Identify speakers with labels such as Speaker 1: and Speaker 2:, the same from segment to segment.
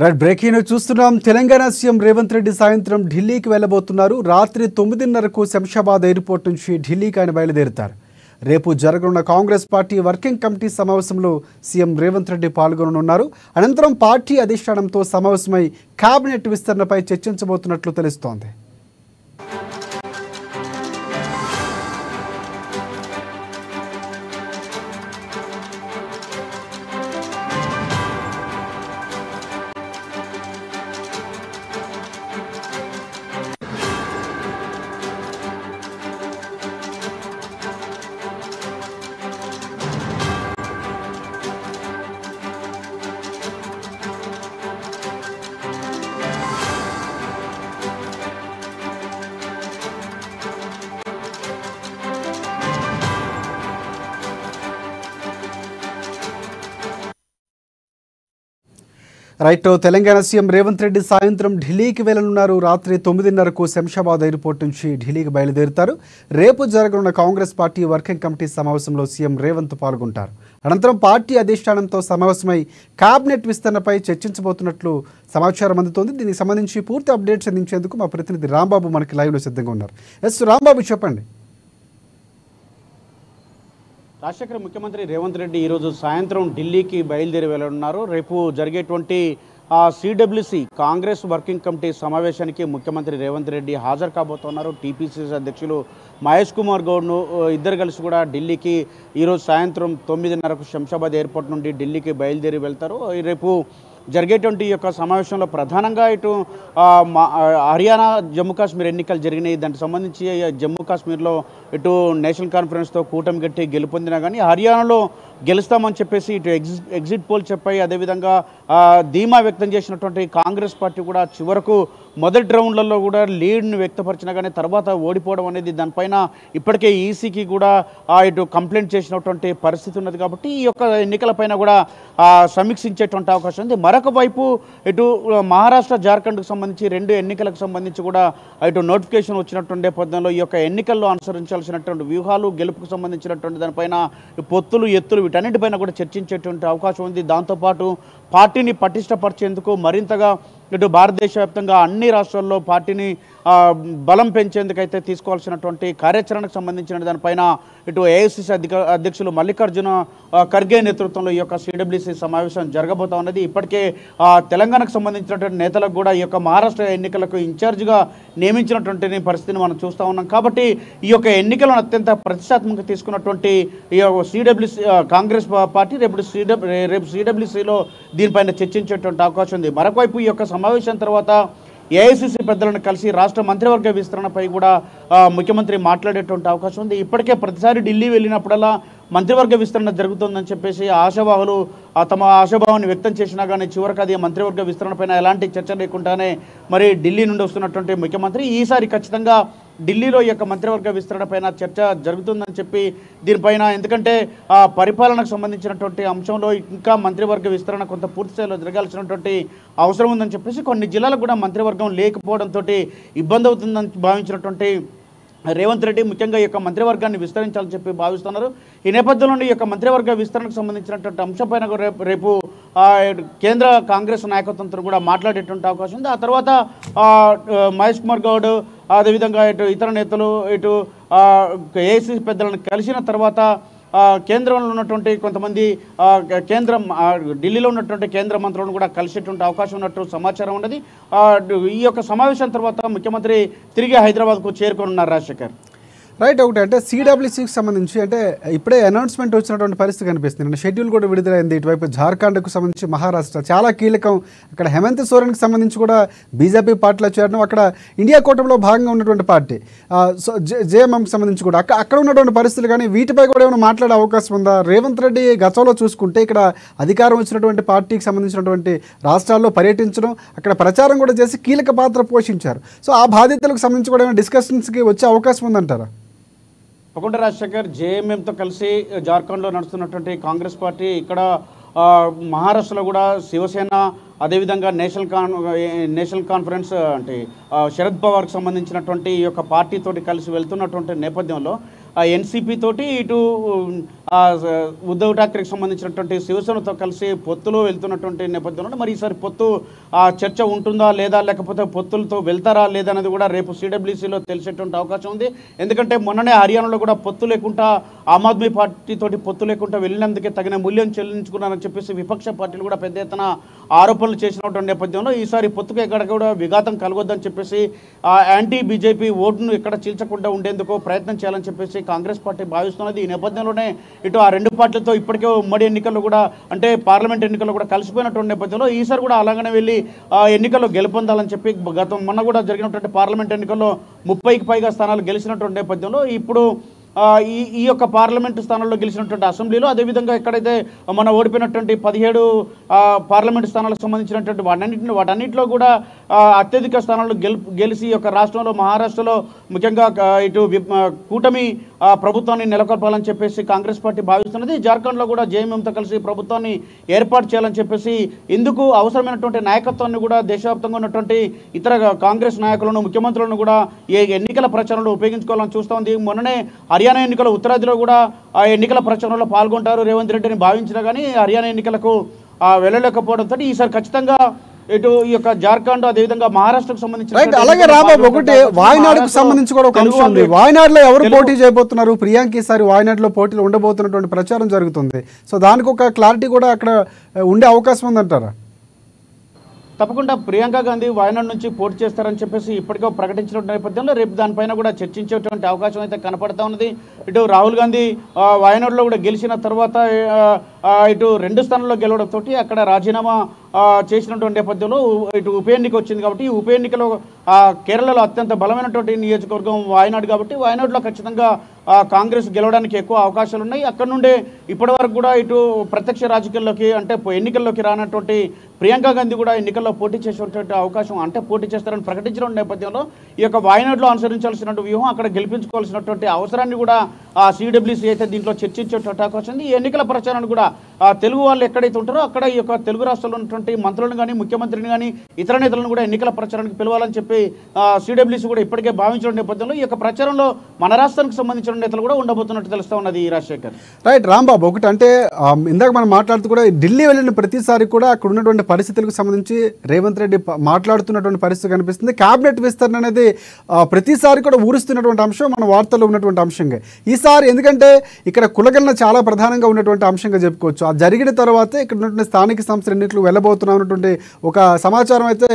Speaker 1: Right breaking news చూస్తున్నాం. Telangana CM Revanth Reddy సాయంత్రం ఢిల్లీకి వెళ్లబోతున్నారు. రాత్రి 9:30కు శంషాబాద్ ఎయిర్పోర్ట్ నుంచి ఢిల్లీకి ఆయన బయలుదేరుతారు. రేపు జరగనున్న కాంగ్రెస్ పార్టీ వర్కింగ్ కమిటీ సమావేశంలో సీఎం రేవంత్ రెడ్డి పాల్గొననున్నారు. అనంతరం పార్టీ అధిష్టానంతో సమావేశమై కేబినెట్ విస్తరణపై చర్చించబోతున్నట్లు తెలుస్తోంది. రైట్ తెలంగాణ సీఎం రేవంత్ రెడ్డి సాయంత్రం ఢిల్లీకి వెళ్లనున్నారు. రాత్రి 9:30కు శంషాబాద్ ఎయిర్పోర్ట్ నుంచి ఢిల్లీకి బయలుదేరుతారు. రేపు జరగనున్న కాంగ్రెస్ పార్టీ వర్కింగ్ కమిటీ సమావేశంలో సీఎం రేవంత్ పాల్గొంటారు. అనంతరం పార్టీ అధిష్టానంతో సమావేశమై కేబినెట్ విస్తరణపై చర్చించబోతున్నట్లు సమాచారం అందుతోంది. దీనికి సంబంధించి పూర్తి అప్డేట్స్ అందించేందుకు మా ప్రతినిధి రాంబాబు మనకి లైవ్లో సిద్ధంగా ఉన్నారు. ఎస్ రాంబాబు, చెప్పండి.
Speaker 2: రాజశేఖర్ ముఖ్యమంత్రి రేవంత్ రెడ్డి ఈరోజు సాయంత్రం ఢిల్లీకి బయలుదేరి వెళ్ళనున్నారు. రేపు జరిగేటువంటి సిడబ్ల్యూసి కాంగ్రెస్ వర్కింగ్ కమిటీ సమావేశానికి ముఖ్యమంత్రి రేవంత్ రెడ్డి హాజరు కాబోతున్నారు. టీపీసీసీ అధ్యక్షులు మహేష్ కుమార్ గౌడ్ను ఇద్దరు కలిసి కూడా ఢిల్లీకి ఈరోజు సాయంత్రం 9:30కు శంషాబాద్ ఎయిర్పోర్ట్ నుండి ఢిల్లీకి బయలుదేరి వెళ్తారు. రేపు జరిగేటువంటి ఈ యొక్క సమావేశంలో ప్రధానంగా ఇటు హర్యానా జమ్మూ కాశ్మీర్ ఎన్నికలు జరిగినాయి. దానికి సంబంధించి జమ్మూ కాశ్మీర్లో ఇటు నేషనల్ కాన్ఫరెన్స్తో కూటమి గట్టి గెలుపొందినా కానీ హర్యానాలో గెలుస్తామని చెప్పేసి ఇటు ఎగ్జిట్ పోల్ చెప్పాయి. అదేవిధంగా ధీమా వ్యక్తం చేసినటువంటి కాంగ్రెస్ పార్టీ కూడా చివరకు మొదటి రౌండ్లలో కూడా లీడ్ను వ్యక్తపరిచినా కానీ తర్వాత ఓడిపోవడం అనేది దానిపైన ఇప్పటికే ఈసీకి కూడా ఇటు కంప్లైంట్ చేసినటువంటి పరిస్థితి ఉన్నది. కాబట్టి ఈ యొక్క ఎన్నికలపైన కూడా సమీక్షించేటువంటి అవకాశం ఉంది. మరొక వైపు ఇటు మహారాష్ట్ర జార్ఖండ్కు సంబంధించి రెండు ఎన్నికలకు సంబంధించి కూడా ఇటు నోటిఫికేషన్ వచ్చినటువంటి నేపథ్యంలో ఈ యొక్క ఎన్నికల్లో అనుసరించాల్సినటువంటి వ్యూహాలు గెలుపుకు సంబంధించినటువంటి దానిపైన పొత్తులు ఎత్తులు వీటన్నిటిపైన కూడా చర్చించేటువంటి అవకాశం ఉంది. దాంతోపాటు పార్టీని పటిష్టపరిచేందుకు మరింతగా ఇటు భారతదేశ వ్యాప్తంగా అన్ని రాష్ట్రాల్లో పార్టీని బలం పెంచేందుకైతే తీసుకోవాల్సినటువంటి కార్యాచరణకు సంబంధించిన దానిపైన ఇటు ఏఐసిసి అధ్యక్షులు మల్లికార్జున ఖర్గే నేతృత్వంలో ఈ యొక్క సిడబ్ల్యూసి సమావేశం జరగబోతా ఉన్నది. ఇప్పటికే తెలంగాణకు సంబంధించినటువంటి నేతలకు కూడా ఈ యొక్క మహారాష్ట్ర ఎన్నికలకు ఇన్ఛార్జిగా నియమించినటువంటి పరిస్థితిని మనం చూస్తూ ఉన్నాం. కాబట్టి ఈ యొక్క ఎన్నికలను అత్యంత ప్రతిష్టాత్మకంగా తీసుకున్నటువంటి ఈ సిడబ్ల్యూసి కాంగ్రెస్ పార్టీ రేపు సిడబ్ల్యూసిలో దీనిపైన చర్చించేటువంటి అవకాశం ఉంది. మరొకవైపు ఈ యొక్క సమావేశం తర్వాత ఏఐసిసి పెద్దలను కలిసి రాష్ట్ర మంత్రివర్గ విస్తరణపై కూడా ముఖ్యమంత్రి మాట్లాడేటువంటి అవకాశం ఉంది. ఇప్పటికే ప్రతిసారి ఢిల్లీ వెళ్ళినప్పుడల్లా మంత్రివర్గ విస్తరణ జరుగుతుందని చెప్పేసి ఆశావాహులు తమ ఆశాభావాన్ని వ్యక్తం చేసినా కానీ చివరికి అది మంత్రివర్గ విస్తరణపైన ఎలాంటి చర్చ లేకుండానే మరి ఢిల్లీ నుండి వస్తున్నటువంటి ముఖ్యమంత్రి ఈసారి ఖచ్చితంగా ఢిల్లీలో ఈ యొక్క మంత్రివర్గ విస్తరణ పైన చర్చ జరుగుతుందని చెప్పి దీనిపైన ఎందుకంటే పరిపాలనకు సంబంధించినటువంటి అంశంలో ఇంకా మంత్రివర్గ విస్తరణ కొంత పూర్తి స్థాయిలో జరగాల్సినటువంటి అవసరం ఉందని చెప్పేసి కొన్ని జిల్లాలకు కూడా మంత్రివర్గం లేకపోవడంతో ఇబ్బంది అవుతుందని భావించినటువంటి రేవంత్ రెడ్డి ముఖ్యంగా ఈ యొక్క మంత్రివర్గాన్ని విస్తరించాలని చెప్పి భావిస్తున్నారు. ఈ నేపథ్యంలో ఈ యొక్క మంత్రివర్గ విస్తరణకు సంబంధించినటువంటి అంశంపైన రేపు కేంద్ర కాంగ్రెస్ నాయకత్వంతో కూడా మాట్లాడేటువంటి అవకాశం ఉంది. ఆ తర్వాత మహేష్ కుమార్ గౌడ్ అదేవిధంగా ఇటు ఇతర నేతలు ఇటు ఏఐసిసి పెద్దలను కలిసిన తర్వాత కేంద్రంలో ఉన్నటువంటి కొంతమంది ఢిల్లీలో ఉన్నటువంటి కేంద్ర మంత్రులను కూడా కలిసేటువంటి అవకాశం ఉన్నట్టు సమాచారం ఉన్నది. ఈ యొక్క సమావేశం తర్వాత ముఖ్యమంత్రి తిరిగి హైదరాబాద్కు చేరుకోనున్నారు. రాజశేఖర్,
Speaker 1: రైట్, ఒకటి అంటే సిడబ్ల్యూసీకి సంబంధించి అంటే ఇప్పుడే అనౌన్స్మెంట్ వచ్చినటువంటి పరిస్థితి కనిపిస్తుంది. షెడ్యూల్ కూడా విడుదలైంది. ఇటువైపు జార్ఖండ్కు సంబంధించి మహారాష్ట్ర చాలా కీలకం. అక్కడ హేమంత్ సోరెన్కి సంబంధించి కూడా బీజేపీ పార్టీలో చేరడం, అక్కడ ఇండియా కూటమిలో భాగంగా ఉన్నటువంటి పార్టీ జేఎంఎంకి సంబంధించి కూడా అక్కడ ఉన్నటువంటి పరిస్థితులు కానీ వీటిపై కూడా ఏమైనా మాట్లాడే అవకాశం ఉందా? రేవంత్ రెడ్డి గతంలో చూసుకుంటే ఇక్కడ అధికారం వచ్చినటువంటి పార్టీకి సంబంధించినటువంటి రాష్ట్రాల్లో పర్యటించడం, అక్కడ ప్రచారం కూడా చేసి కీలక పాత్ర పోషించారు. సో ఆ బాధ్యతలకు సంబంధించి కూడా ఏమైనా డిస్కషన్స్కి వచ్చే అవకాశం ఉందంటారా?
Speaker 2: తప్పకుండా రాజశేఖర్, జేఎంఎంతో కలిసి జార్ఖండ్లో నడుస్తున్నటువంటి కాంగ్రెస్ పార్టీ ఇక్కడ మహారాష్ట్రలో కూడా శివసేన అదేవిధంగా నేషనల్ కాన్ఫరెన్స్ అంటే శరద్ పవార్కి సంబంధించినటువంటి ఈ యొక్క పార్టీతోటి కలిసి వెళ్తున్నటువంటి నేపథ్యంలో ఎన్సీపీ తోటి ఇటు ఉద్ధవ్ ఠాక్రేకి సంబంధించినటువంటి శివసేనతో కలిసి పొత్తులో వెళ్తున్నటువంటి నేపథ్యంలో మరి ఈసారి పొత్తు చర్చ ఉంటుందా లేదా, లేకపోతే పొత్తులతో వెళ్తారా లేదా అనేది కూడా రేపు సిడబ్ల్యూసీలో తెలిసేటువంటి అవకాశం ఉంది. ఎందుకంటే మొన్ననే హర్యానాలో కూడా పొత్తు లేకుండా ఆమ్ ఆద్మీ పార్టీ తోటి పొత్తు లేకుండా వెళ్ళినందుకే తగిన మూల్యం చెల్లించుకున్నారని చెప్పేసి విపక్ష పార్టీలు కూడా పెద్ద ఎత్తున ఆరోపణలు చేసినటువంటి నేపథ్యంలో ఈసారి పొత్తుకు ఎక్కడ కూడా విఘాతం కలగొద్దని చెప్పేసి యాంటీ బీజేపీ ఓటును ఇక్కడ చీల్చకుండా ఉండేందుకు ప్రయత్నం చేయాలని చెప్పేసి కాంగ్రెస్ పార్టీ భావిస్తున్నది. ఈ నేపథ్యంలోనే ఇటు ఆ రెండు పార్టీలతో ఇప్పటికే ఉమ్మడి ఎన్నికల్లో కూడా అంటే పార్లమెంట్ ఎన్నికల్లో కూడా కలిసిపోయినటువంటి నేపథ్యంలో ఈసారి కూడా అలాగనే వెళ్ళి ఎన్నికల్లో గెలుపొందాలని చెప్పి మొన్న కూడా జరిగినటువంటి పార్లమెంట్ ఎన్నికల్లో 30కి పైగా స్థానాలు గెలిచినటువంటి నేపథ్యంలో ఇప్పుడు ఈ యొక్క పార్లమెంటు స్థానాల్లో గెలిచినటువంటి అసెంబ్లీలో అదేవిధంగా ఎక్కడైతే మన ఓడిపోయినటువంటి 17 పార్లమెంటు స్థానాలకు సంబంధించినటువంటి వాటన్నిటిలో కూడా అత్యధిక స్థానాలు గెలిచి ఈ యొక్క రాష్ట్రంలో మహారాష్ట్రలో ముఖ్యంగా ఇటు కూటమి ప్రభుత్వాన్ని నెలకొల్పాలని చెప్పేసి కాంగ్రెస్ పార్టీ భావిస్తున్నది. జార్ఖండ్లో కూడా జేఎంఎంతో కలిసి ప్రభుత్వాన్ని ఏర్పాటు చేయాలని చెప్పేసి ఇందుకు అవసరమైనటువంటి నాయకత్వాన్ని కూడా దేశవ్యాప్తంగా ఉన్నటువంటి ఇతర కాంగ్రెస్ నాయకులను ముఖ్యమంత్రులను కూడా ఈ ఎన్నికల ప్రచారంలో ఉపయోగించుకోవాలని చూస్తోంది. మొన్ననే హర్యానా ఎన్నికల ఉత్తరాదిలో కూడా ఆ ఎన్నికల ప్రచారంలో పాల్గొంటారు రేవంత్ రెడ్డిని భావించినా కానీ హర్యానా ఎన్నికలకు వెళ్ళలేకపోవడంతో ఈసారి ఖచ్చితంగా ఇటు ఈ యొక్క జార్ఖండ్ అదేవిధంగా మహారాష్ట్రకు సంబంధించి
Speaker 1: అలాగే రాబాబు ఒకటి వాయనాడుకు సంబంధించి కూడా ఒక అంశం ఉంది. వాయనాడులో ఎవరు పోటీ చేయబోతున్నారు? ప్రియాంక ఈసారి వాయనాడులో పోటీలు ఉండబోతున్నటువంటి ప్రచారం జరుగుతుంది. సో దానికి ఒక క్లారిటీ కూడా అక్కడ ఉండే అవకాశం ఉందంటారా?
Speaker 2: తప్పకుండా ప్రియాంక గాంధీ వాయనాడు నుంచి పోటీ చేస్తారని చెప్పేసి ఇప్పటికే ప్రకటించిన నేపథ్యంలో రేపు దానిపైన కూడా చర్చించేటువంటి అవకాశం అయితే కనపడతా ఉన్నది. ఇటు రాహుల్ గాంధీ వాయనాడులో కూడా గెలిచిన తర్వాత ఇటు 2 స్థానాల్లో గెలవడంతో అక్కడ రాజీనామా చేసినటువంటి నేపథ్యంలో ఇటు ఉప ఎన్నిక వచ్చింది కాబట్టి ఈ ఉప ఎన్నికలో కేరళలో అత్యంత బలమైనటువంటి నియోజకవర్గం వాయనాడు కాబట్టి వాయనాడులో ఖచ్చితంగా కాంగ్రెస్ గెలవడానికి ఎక్కువ అవకాశాలు ఉన్నాయి. అక్కడ నుండే ఇప్పటి వరకు కూడా ఇటు ప్రత్యక్ష రాజకీయాల్లోకి అంటే ఎన్నికల్లోకి రానటువంటి ప్రియాంక గాంధీ కూడా ఎన్నికల్లో పోటీ చేసేటువంటి అవకాశం అంటే పోటీ చేస్తారని ప్రకటించిన నేపథ్యంలో ఈ యొక్క వాయనాడులో అనుసరించాల్సిన వ్యూహం అక్కడ గెలిపించుకోవాల్సినటువంటి అవసరాన్ని కూడా సిడబ్ల్యూసీ అయితే దీంట్లో చర్చించేటువంటి అవకాశం ఉంది. ఈ ఎన్నికల ప్రచారాన్ని కూడా తెలుగు వాళ్ళు ఎక్కడైతే ఉంటారో అక్కడ ఈ యొక్క తెలుగు రాష్ట్రాల్లో ఉన్నటువంటి మంత్రులను కానీ ముఖ్యమంత్రిని కానీ ఇతర నేతలను కూడా ఎన్నికల ప్రచారానికి పిలవాలని చెప్పి సిడబ్ల్యూసీ కూడా ఇప్పటికే భావించిన నేపథ్యంలో ఈ యొక్క ప్రచారంలో మన రాష్ట్రానికి సంబంధించిన నేతలు కూడా ఉండబోతున్నట్టు తెలుస్తా ఉన్నది. రాజశేఖర్
Speaker 1: రైట్ రాంబాబు ఒకటి అంటే ఇందాక మనం మాట్లాడుతూ కూడా ఢిల్లీ వెళ్ళిన ప్రతిసారి కూడా అక్కడ ఉన్నటువంటి పరిస్థితులకు సంబంధించి రేవంత్ రెడ్డి మాట్లాడుతున్నటువంటి పరిస్థితి కనిపిస్తుంది. క్యాబినెట్ విస్తరణ అనేది ప్రతిసారి కూడా ఊరుస్తున్నటువంటి అంశం మన వార్తల్లో ఉన్నటువంటి అంశంగా ఈసారి ఎందుకంటే ఇక్కడ కులగణన చాలా ప్రధానంగా ఉన్నటువంటి అంశంగా చెప్పుకోవచ్చు. ఆ జరిగిన తర్వాతే ఇక్కడ ఉన్నటువంటి స్థానిక సంస్థల ఎన్నికలు వెళ్ళబోతున్నటువంటి ఒక సమాచారం అయితే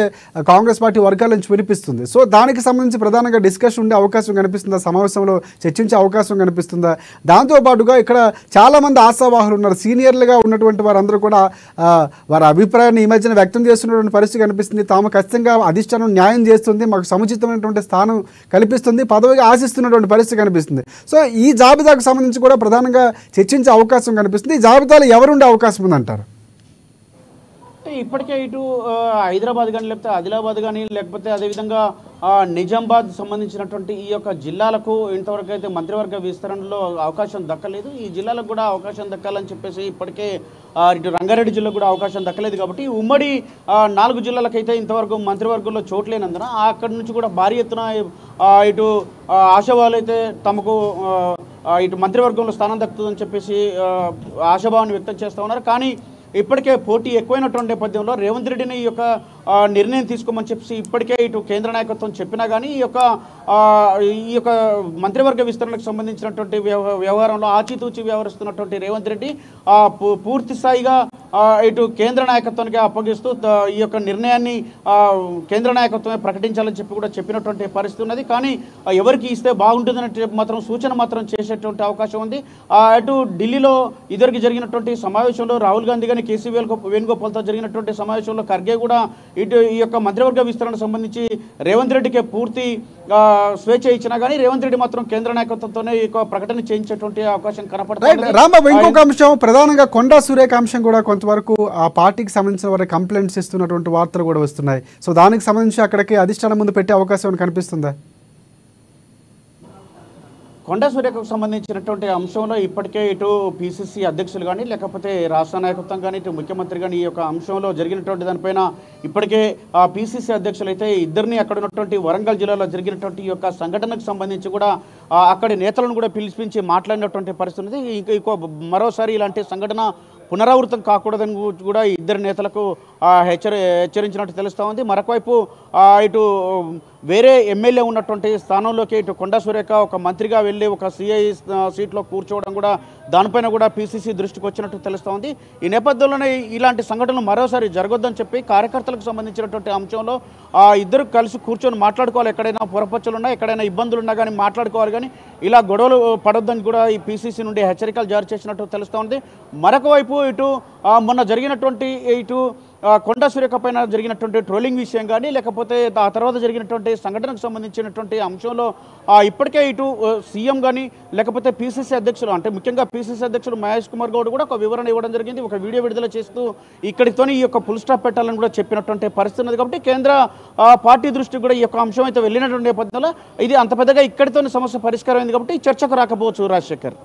Speaker 1: కాంగ్రెస్ పార్టీ వర్గాల నుంచి వినిపిస్తుంది. సో దానికి సంబంధించి ప్రధానంగా డిస్కషన్ ఉండే అవకాశం కనిపిస్తుందా? సమావేశంలో చర్చించే అవకాశం కనిపిస్తుందా? దాంతోపాటుగా ఇక్కడ చాలామంది ఆశావాహులు ఉన్నారు. సీనియర్లుగా ఉన్నటువంటి వారందరూ కూడా వారి అభిప్రాయాన్ని ఈ మధ్యన వ్యక్తం చేస్తున్నటువంటి పరిస్థితి కనిపిస్తుంది. తాము ఖచ్చితంగా అధిష్టానం న్యాయం చేస్తుంది, మాకు సముచితమైనటువంటి స్థానం కల్పిస్తుంది, పదవిగా ఆశిస్తున్నటువంటి పరిస్థితి కనిపిస్తుంది. సో ఈ జాబితాకు సంబంధించి కూడా ప్రధానంగా చర్చించే అవకాశం కనిపిస్తుంది. ఈ జాబితాలో ఎవరుండే అవకాశం ఉందంటారు?
Speaker 2: ఇప్పటికే ఇటు హైదరాబాద్ కానీ లేకపోతే ఆదిలాబాద్ కానీ లేకపోతే అదేవిధంగా నిజామాబాద్ సంబంధించినటువంటి ఈ యొక్క జిల్లాలకు ఇంతవరకు అయితే మంత్రివర్గ విస్తరణలో అవకాశం దక్కలేదు. ఈ జిల్లాలకు కూడా అవకాశం దక్కాలని చెప్పేసి ఇప్పటికే ఇటు రంగారెడ్డి జిల్లాకు కూడా అవకాశం దక్కలేదు కాబట్టి ఉమ్మడి 4 జిల్లాలకైతే ఇంతవరకు మంత్రివర్గంలో చోట్లేనందున అక్కడి నుంచి కూడా భారీ ఎత్తున ఇటు ఆశావాళ్ళు అయితే తమకు ఇటు మంత్రివర్గంలో స్థానం దక్కుతుందని చెప్పేసి ఆశాభావాన్ని వ్యక్తం చేస్తూ ఉన్నారు. కానీ ఇప్పటికే పోటీ ఎక్కువైనటువంటి నేపథ్యంలో రేవంత్ రెడ్డిని ఈ యొక్క నిర్ణయం తీసుకోమని చెప్పి ఇప్పటికే ఇటు కేంద్ర నాయకత్వం చెప్పినా కానీ ఈ యొక్క మంత్రివర్గ విస్తరణకు సంబంధించినటువంటి వ్యవహారంలో ఆచితూచి వ్యవహరిస్తున్నటువంటి రేవంత్ రెడ్డి పూర్తి స్థాయిగా ఇటు కేంద్ర నాయకత్వానికి అప్పగిస్తూ ఈ యొక్క నిర్ణయాన్ని కేంద్ర నాయకత్వమే ప్రకటించాలని చెప్పి కూడా చెప్పినటువంటి పరిస్థితి ఉన్నది. కానీ ఎవరికి ఇస్తే బాగుంటుందనే మాత్రం సూచన మాత్రం చేసేటువంటి అవకాశం ఉంది. అటు ఢిల్లీలో ఇదివరకు జరిగినటువంటి సమావేశంలో రాహుల్ గాంధీ కానీ కేసీ వేణుగోపాల్తో జరిగినటువంటి సమావేశంలో ఖర్గే కూడా ఇటు ఈ యొక్క మంత్రివర్గ విస్తరణ సంబంధించి రేవంత్ రెడ్డికి పూర్తి స్వేచ్ఛ ఇచ్చినా కానీ రేవంత్ రెడ్డి మాత్రం కేంద్ర నాయకత్వంతోనే ఈ ప్రకటన చేయించేటువంటి అవకాశం కనపడుతుంది.
Speaker 1: రాంబాబు ఇంకొక అంశం ప్రధానంగా కొండా సురేఖ అంశం కూడా కొంతవరకు ఆ పార్టీకి సంబంధించిన వారి కంప్లైంట్స్ ఇస్తున్నటువంటి వార్తలు కూడా వస్తున్నాయి. సో దానికి సంబంధించి అక్కడికి అధిష్టానం ముందు పెట్టే అవకాశం కనిపిస్తుందా?
Speaker 2: కొండా సురేఖకు సంబంధించినటువంటి అంశంలో ఇప్పటికే ఇటు పిసిసి అధ్యక్షులు కానీ లేకపోతే రాష్ట్ర నాయకత్వం కానీ ఇటు ముఖ్యమంత్రి కానీ ఈ యొక్క అంశంలో జరిగినటువంటి దానిపైన ఇప్పటికే పిసిసి అధ్యక్షులు అయితే ఇద్దరిని అక్కడ ఉన్నటువంటి వరంగల్ జిల్లాలో జరిగినటువంటి ఈ యొక్క సంఘటనకు సంబంధించి కూడా అక్కడి నేతలను కూడా పిలిపించి మాట్లాడినటువంటి పరిస్థితి ఉంది. ఇంకో మరోసారి ఇలాంటి సంఘటన పునరావృతం కాకూడదని కూడా ఇద్దరు నేతలకు హెచ్చరించినట్టు తెలుస్తూ ఉంది. మరొకవైపు ఇటు వేరే ఎమ్మెల్యే ఉన్నటువంటి స్థానంలోకి ఇటు కొండా సురేఖ ఒక మంత్రిగా వెళ్ళి ఒక సిఐ సీట్లో కూర్చోవడం కూడా దానిపైన కూడా పిసిసి దృష్టికి వచ్చినట్టు తెలుస్తూ ఉంది. ఈ నేపథ్యంలోనే ఇలాంటి సంఘటనలు మరోసారి జరగొద్దని చెప్పి కార్యకర్తలకు సంబంధించినటువంటి అంశంలో ఇద్దరు కలిసి కూర్చొని మాట్లాడుకోవాలి. ఎక్కడైనా పొరపచ్చులు ఉన్నా ఎక్కడైనా ఇబ్బందులు ఉన్నా కానీ మాట్లాడుకోవాలి, కానీ ఇలా గొడవలు పడొద్దని కూడా ఈ పిసిసి నుండి హెచ్చరికలు జారీ చేసినట్టు తెలుస్తూ ఉంది. మరొక వైపు ఇటు మొన్న జరిగినటువంటి ఇటు కొండా సురేఖ పైన జరిగినటువంటి ట్రోలింగ్ విషయం కానీ లేకపోతే ఆ తర్వాత జరిగినటువంటి సంఘటనకు సంబంధించినటువంటి అంశంలో ఇప్పటికే ఇటు సీఎం కానీ లేకపోతే పిసిసి అధ్యక్షులు అంటే ముఖ్యంగా పిసిసి అధ్యక్షులు మహేష్ కుమార్ గౌడ్ కూడా ఒక వివరణ ఇవ్వడం జరిగింది. ఒక వీడియో విడుదల చేస్తూ ఇక్కడితోనే ఈ యొక్క ఫుల్ స్టాప్ పెట్టాలని కూడా చెప్పినటువంటి పరిస్థితి ఉంది. కాబట్టి కేంద్ర పార్టీ దృష్టికి కూడా ఈ యొక్క అంశం అయితే వెళ్ళినటువంటి నేపథ్యంలో ఇది అంత పెద్దగా ఇక్కడితోనే సమస్య పరిష్కారం అయింది కాబట్టి చర్చకు రాకపోవచ్చు. Rajasekhar,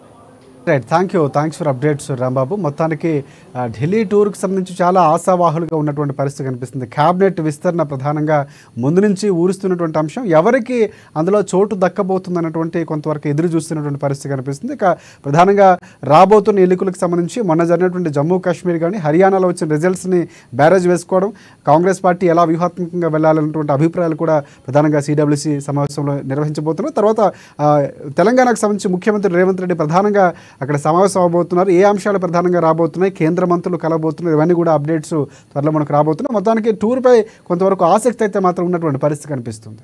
Speaker 1: right, thanks for updates Rambabu. మొత్తానికి ఢిల్లీ టూర్కి సంబంధించి చాలా ఆశావాహులుగా ఉన్నటువంటి పరిస్థితి కనిపిస్తుంది. క్యాబినెట్ విస్తరణ ప్రధానంగా ముందు నుంచి ఊరుస్తున్నటువంటి అంశం, ఎవరికి అందులో చోటు దక్కబోతుంది అన్నటువంటి కొంతవరకు ఎదురు చూస్తున్నటువంటి పరిస్థితి కనిపిస్తుంది. ఇక ప్రధానంగా రాబోతున్న ఎన్నికలకు సంబంధించి మొన్న జరిగినటువంటి జమ్మూ కాశ్మీర్ కానీ హర్యానాలో వచ్చిన రిజల్ట్స్ని బ్యారేజ్ వేసుకోవడం, కాంగ్రెస్ పార్టీ ఎలా వ్యూహాత్మకంగా వెళ్ళాలన్నటువంటి అభిప్రాయాలు కూడా ప్రధానంగా సిడబ్ల్యూసీ సమావేశంలో నిర్వహించబోతున్నారు. తర్వాత తెలంగాణకు సంబంధించి ముఖ్యమంత్రి రేవంత్ రెడ్డి ప్రధానంగా అక్కడ సమావేశం అవబోతున్నారు. ఏ అంశాలు ప్రధానంగా రాబోతున్నాయి, కేంద్ర మంత్రులు కలబోతున్నారు, ఇవన్నీ కూడా అప్డేట్స్ త్వరలో మనకు రాబోతున్నాయి. మొత్తానికి టూర్పై కొంతవరకు ఆసక్తి అయితే మాత్రం ఉన్నటువంటి పరిస్థితి కనిపిస్తుంది.